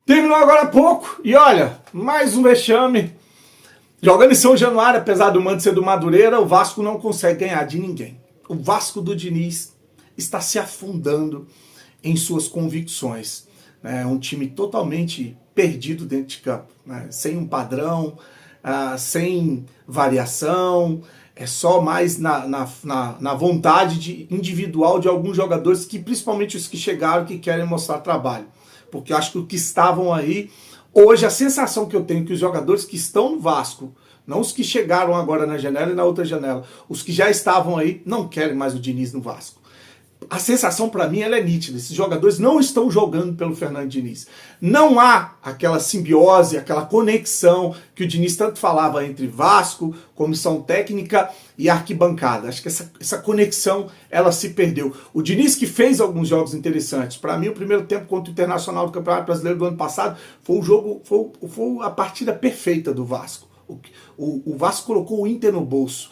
Terminou agora há pouco e olha, mais um vexame. Jogando em São Januário, apesar do mando ser do Madureira, o Vasco não consegue ganhar de ninguém. O Vasco do Diniz está se afundando em suas convicções. É um time totalmente perdido dentro de campo, né? Sem um padrão, sem variação, é só mais na vontade individual de alguns jogadores, que principalmente os que chegaram, que querem mostrar trabalho. Porque eu acho que os que estavam aí, hoje a sensação que eu tenho é que os jogadores que estão no Vasco, não os que chegaram agora na janela e na outra janela, os que já estavam aí, não querem mais o Diniz no Vasco. A sensação para mim ela é nítida. Esses jogadores não estão jogando pelo Fernando Diniz. Não há aquela simbiose, aquela conexão que o Diniz tanto falava entre Vasco, comissão técnica e arquibancada. Acho que essa conexão ela se perdeu. O Diniz, que fez alguns jogos interessantes. Para mim, o primeiro tempo contra o Internacional do Campeonato Brasileiro do ano passado foi a partida perfeita do Vasco. O Vasco colocou o Inter no bolso.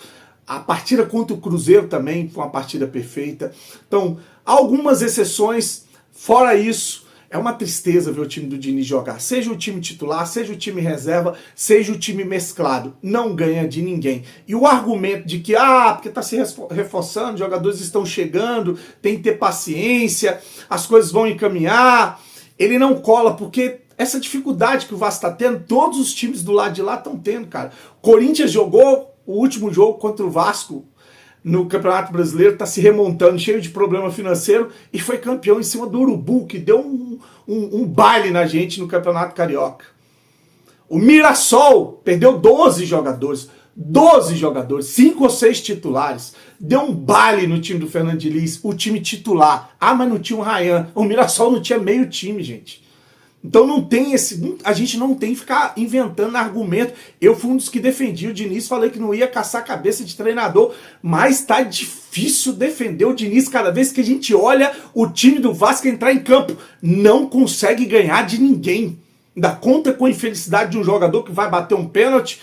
A partida contra o Cruzeiro também foi uma partida perfeita. Então, algumas exceções, fora isso, é uma tristeza ver o time do Diniz jogar. Seja o time titular, seja o time reserva, seja o time mesclado. Não ganha de ninguém. E o argumento de que, porque está se reforçando, jogadores estão chegando, tem que ter paciência, as coisas vão encaminhar, ele não cola, porque essa dificuldade que o Vasco está tendo, todos os times do lado de lá estão tendo, cara. Corinthians jogou o último jogo contra o Vasco no Campeonato Brasileiro, está se remontando, cheio de problema financeiro, e foi campeão em cima do Urubu, que deu um baile na gente no Campeonato Carioca. O Mirassol perdeu 12 jogadores, 5 ou 6 titulares, deu um baile no time do Fernando Diniz, o time titular. Mas não tinha o Ryan, o Mirassol não tinha meio time, gente. Então não tem a gente não tem que ficar inventando argumento. Eu fui um dos que defendi o Diniz, falei que não ia caçar a cabeça de treinador, mas tá difícil defender o Diniz cada vez que a gente olha o time do Vasco entrar em campo. Não consegue ganhar de ninguém. Ainda conta com a infelicidade de um jogador que vai bater um pênalti,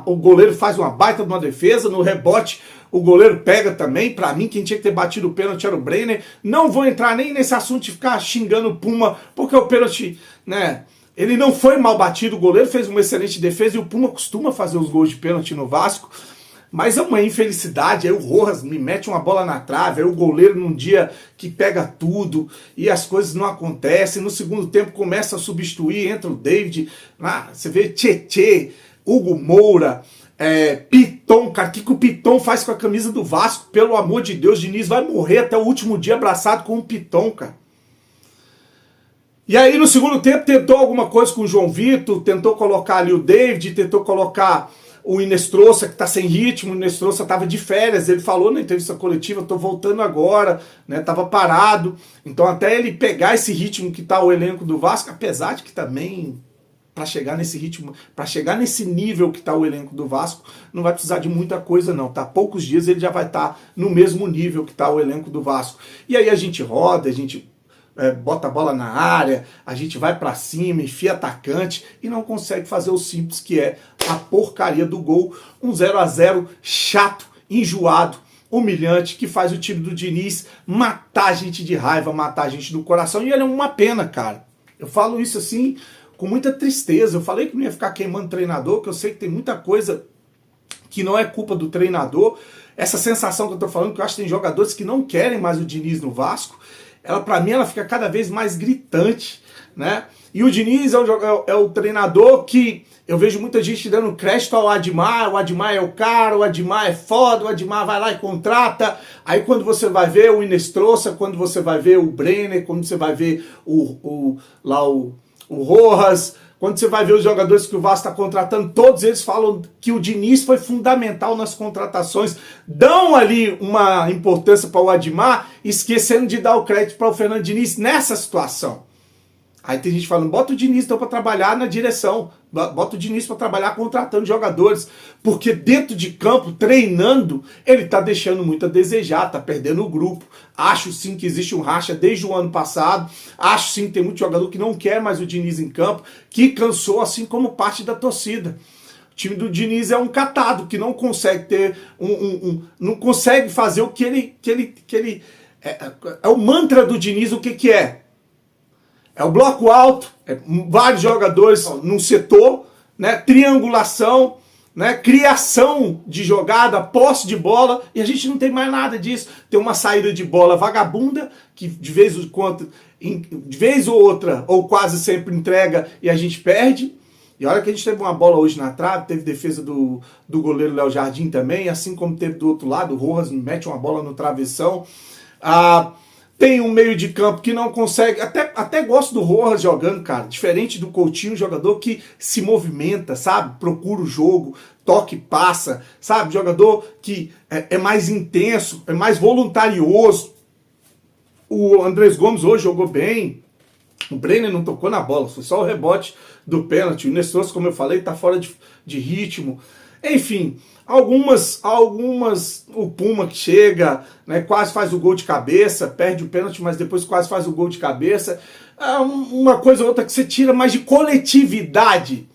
o goleiro faz uma baita de uma defesa, no rebote o goleiro pega também. Pra mim, quem tinha que ter batido o pênalti era o Brenner. Não vou entrar nem nesse assunto de ficar xingando o Puma, porque o pênalti, né, ele não foi mal batido, o goleiro fez uma excelente defesa e o Puma costuma fazer os gols de pênalti no Vasco. Mas é uma infelicidade, aí o Rojas me mete uma bola na trave, aí o goleiro num dia que pega tudo e as coisas não acontecem. No segundo tempo começa a substituir, entra o David, você vê Tietê, Hugo Moura, Piton, cara, o que o Piton faz com a camisa do Vasco? Pelo amor de Deus, Diniz vai morrer até o último dia abraçado com o Piton, cara. E aí no segundo tempo tentou alguma coisa com o João Vitor, tentou colocar ali o David, tentou colocar o Inestrosa, que tá sem ritmo. O Inestrosa tava de férias, ele falou na entrevista coletiva, tô voltando agora, né, tava parado. Então até ele pegar esse ritmo que tá o elenco do Vasco, apesar de que também para chegar nesse ritmo, para chegar nesse nível que tá o elenco do Vasco, não vai precisar de muita coisa não, tá? Poucos dias ele já vai estar no mesmo nível que tá o elenco do Vasco. E aí a gente roda, a gente bota a bola na área, a gente vai para cima, enfia atacante e não consegue fazer o simples, que é a porcaria do gol. Um 0-0 chato, enjoado, humilhante, que faz o time do Diniz matar a gente de raiva, matar a gente do coração. E ele é uma pena, cara. Eu falo isso assim com muita tristeza. Eu falei que não ia ficar queimando treinador, que eu sei que tem muita coisa que não é culpa do treinador. Essa sensação que eu tô falando, que eu acho que tem jogadores que não querem mais o Diniz no Vasco, ela, pra mim, ela fica cada vez mais gritante, né? E o Diniz é o treinador que eu vejo muita gente dando crédito ao Admar. O Admar é o cara, o Admar é foda, o Admar vai lá e contrata. Aí quando você vai ver o Inestrosa, quando você vai ver o Brenner, quando você vai ver o Rojas, quando você vai ver os jogadores que o Vasco está contratando, todos eles falam que o Diniz foi fundamental nas contratações, dão ali uma importância para o Admar, esquecendo de dar o crédito para o Fernando Diniz nessa situação. Aí tem gente falando, bota o Diniz então para trabalhar na direção, bota o Diniz para trabalhar contratando jogadores, porque dentro de campo, treinando, ele tá deixando muito a desejar, tá perdendo o grupo. Acho sim que existe um racha desde o ano passado, acho sim que tem muito jogador que não quer mais o Diniz em campo, que cansou, assim como parte da torcida. O time do Diniz é um catado, que não consegue ter não consegue fazer o que ele é o mantra do Diniz, o que é? É o bloco alto, vários jogadores num setor, né? Triangulação, né? Criação de jogada, posse de bola, e a gente não tem mais nada disso. Tem uma saída de bola vagabunda, que de vez ou outra, ou quase sempre entrega e a gente perde. E olha que a gente teve uma bola hoje na trave, teve defesa do goleiro Léo Jardim também, assim como teve do outro lado, o Rojas mete uma bola no travessão. Tem um meio de campo que não consegue, até gosto do Rojas jogando, cara, diferente do Coutinho, um jogador que se movimenta, sabe? Procura o jogo, toca e passa, sabe? Jogador que é mais intenso, é mais voluntarioso. O Andrés Gomes hoje jogou bem, o Brenner não tocou na bola, foi só o rebote do pênalti. O Nestor, como eu falei, tá fora de ritmo. Enfim, algumas o Puma que chega, né, quase faz o gol de cabeça, perde o pênalti, mas depois quase faz o gol de cabeça. Uma coisa ou outra que você tira, mas de coletividade,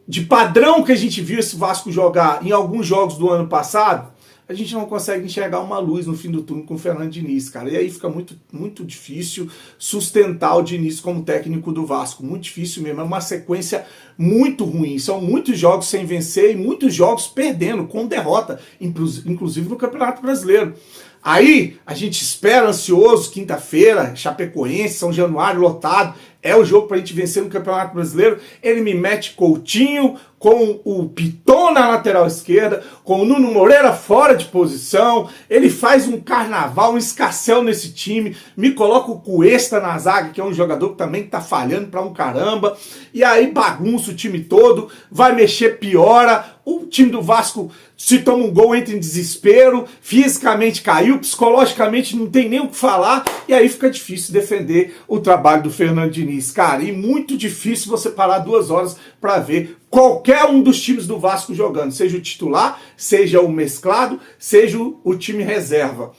de padrão que a gente viu esse Vasco jogar em alguns jogos do ano passado, a gente não consegue enxergar uma luz no fim do túnel com o Fernando Diniz, cara. E aí fica muito, muito difícil sustentar o Diniz como técnico do Vasco. Muito difícil mesmo. É uma sequência muito ruim. São muitos jogos sem vencer e muitos jogos perdendo, com derrota, inclusive no Campeonato Brasileiro. Aí a gente espera ansioso, quinta-feira, Chapecoense, São Januário lotado, é o jogo pra gente vencer no Campeonato Brasileiro. Ele me mete Coutinho com o Piton na lateral esquerda, com o Nuno Moreira fora de posição, ele faz um carnaval, um escarcéu nesse time, me coloca o Cuesta na zaga, que é um jogador que também tá falhando pra um caramba, e aí bagunça o time todo, vai mexer, piora, o time do Vasco se toma um gol, entra em desespero, fisicamente caiu, psicologicamente não tem nem o que falar, e aí fica difícil defender o trabalho do Fernando Diniz, cara, e muito difícil você parar 2 horas para ver qualquer um dos times do Vasco jogando, seja o titular, seja o mesclado, seja o time reserva.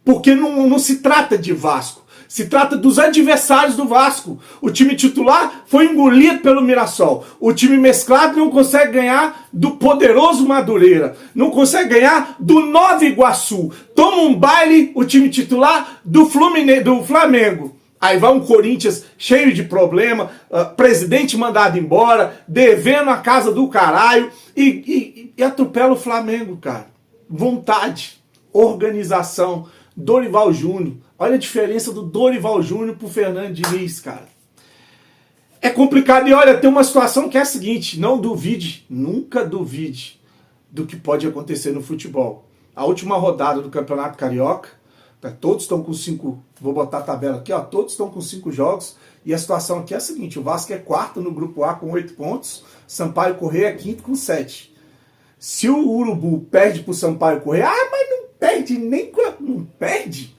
Porque não se trata de Vasco, se trata dos adversários do Vasco. O time titular foi engolido pelo Mirassol. O time mesclado não consegue ganhar do poderoso Madureira. Não consegue ganhar do Nova Iguaçu. Toma um baile o time titular do Flamengo. Aí vai um Corinthians cheio de problema, presidente mandado embora, devendo a casa do caralho e atropela o Flamengo, cara. Vontade, organização, Dorival Júnior. Olha a diferença do Dorival Júnior pro Fernando Diniz, cara. É complicado e olha, tem uma situação que é a seguinte, não duvide, nunca duvide do que pode acontecer no futebol. A última rodada do Campeonato Carioca, todos estão com 5, vou botar a tabela aqui, ó, todos estão com 5 jogos, e a situação aqui é a seguinte, o Vasco é quarto no grupo A com 8 pontos, Sampaio Corrêa é quinto com 7. Se o Urubu perde pro Sampaio Corrêa, mas não perde nem, não perde.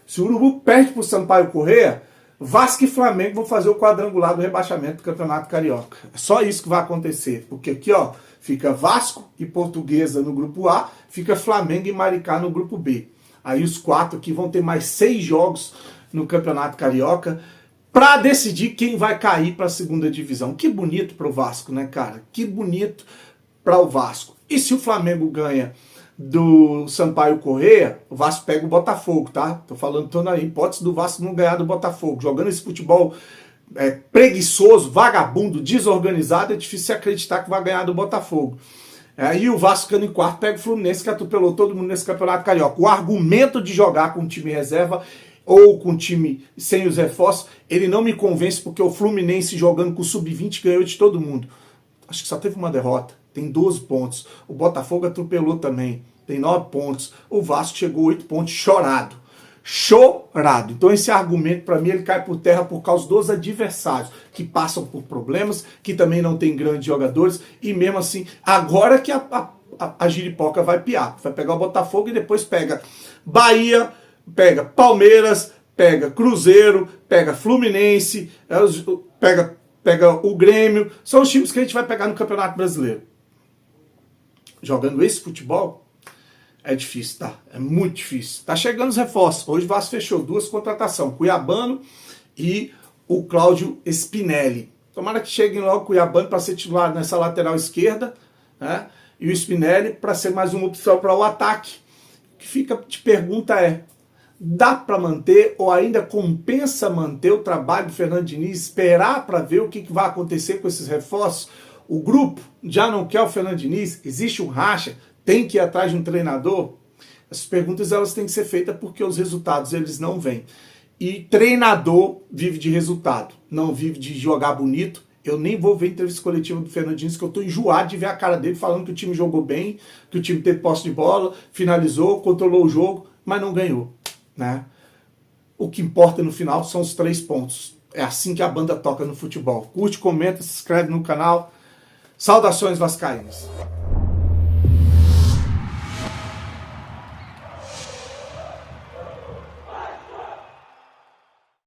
Se o Urubu perde pro Sampaio Corrêa, Vasco e Flamengo vão fazer o quadrangular do rebaixamento do Campeonato Carioca. É só isso que vai acontecer, porque aqui, ó, fica Vasco e Portuguesa no grupo A, fica Flamengo e Maricá no grupo B. Aí os 4 aqui vão ter mais 6 jogos no Campeonato Carioca para decidir quem vai cair para a segunda divisão. Que bonito para o Vasco, né, cara? Que bonito para o Vasco. E se o Flamengo ganha do Sampaio Corrêa, o Vasco pega o Botafogo, tá? Tô falando, tô na hipótese do Vasco não ganhar do Botafogo. Jogando esse futebol preguiçoso, vagabundo, desorganizado, é difícil acreditar que vai ganhar do Botafogo. Aí o Vasco ficando em quarto pega o Fluminense, que atropelou todo mundo nesse Campeonato Carioca. O argumento de jogar com time reserva ou com time sem os reforços, ele não me convence, porque o Fluminense jogando com o Sub-20 ganhou de todo mundo. Acho que só teve uma derrota, tem 12 pontos. O Botafogo atropelou também, tem 9 pontos. O Vasco chegou a 8 pontos, chorado. Chorado. Então esse argumento, para mim, ele cai por terra por causa dos adversários, que passam por problemas, que também não tem grandes jogadores, e mesmo assim, agora que a giripoca vai piar. Vai pegar o Botafogo e depois pega Bahia, pega Palmeiras, pega Cruzeiro, pega Fluminense, pega o Grêmio. São os times que a gente vai pegar no Campeonato Brasileiro. Jogando esse futebol, é difícil, tá? É muito difícil. Tá chegando os reforços. Hoje o Vasco fechou 2 contratações. Cuiabano e o Cláudio Spinelli. Tomara que cheguem logo o Cuiabano para ser titular nessa lateral esquerda, né? E o Spinelli para ser mais uma opção para o ataque. O que fica de pergunta é, Dá para manter ou ainda compensa manter o trabalho do Fernando Diniz, esperar para ver o que vai acontecer com esses reforços? O grupo já não quer o Fernando Diniz? Existe um racha? Tem que ir atrás de um treinador? Essas perguntas elas têm que ser feitas porque os resultados eles não vêm. E treinador vive de resultado, não vive de jogar bonito. Eu nem vou ver entrevista coletiva do Fernando Diniz, que eu estou enjoado de ver a cara dele falando que o time jogou bem, que o time teve posse de bola, finalizou, controlou o jogo, mas não ganhou, né? O que importa no final são os 3 pontos. É assim que a banda toca no futebol. Curte, comenta, se inscreve no canal. Saudações vascaínas.